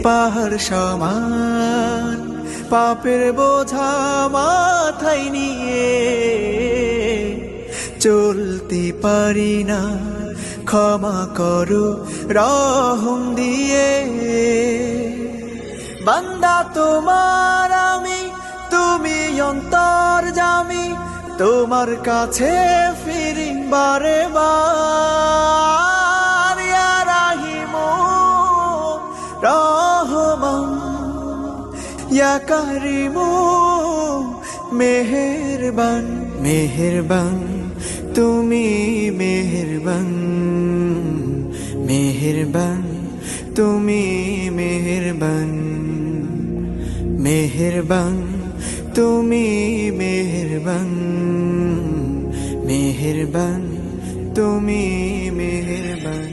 পাহাড় সমান পাপের বোঝা মাথায় নিয়ে চলতে পারি না, ক্ষমা করো রহম দিয়ে। বান্দা তোমার আমি, তুমি অন্তর্যামী, তোমার কাছে ফিরি বারে বার। ইয়া রাহিমু রহমান, ইয়া কারিমু মেহেরবান, মেহেরবান তুমি মেহেরবান, মেহেরবান তুমি মেহেরবান, মেহেরবান তুমি মেহেরবান, মেহেরবান তুমি মেহেরবান।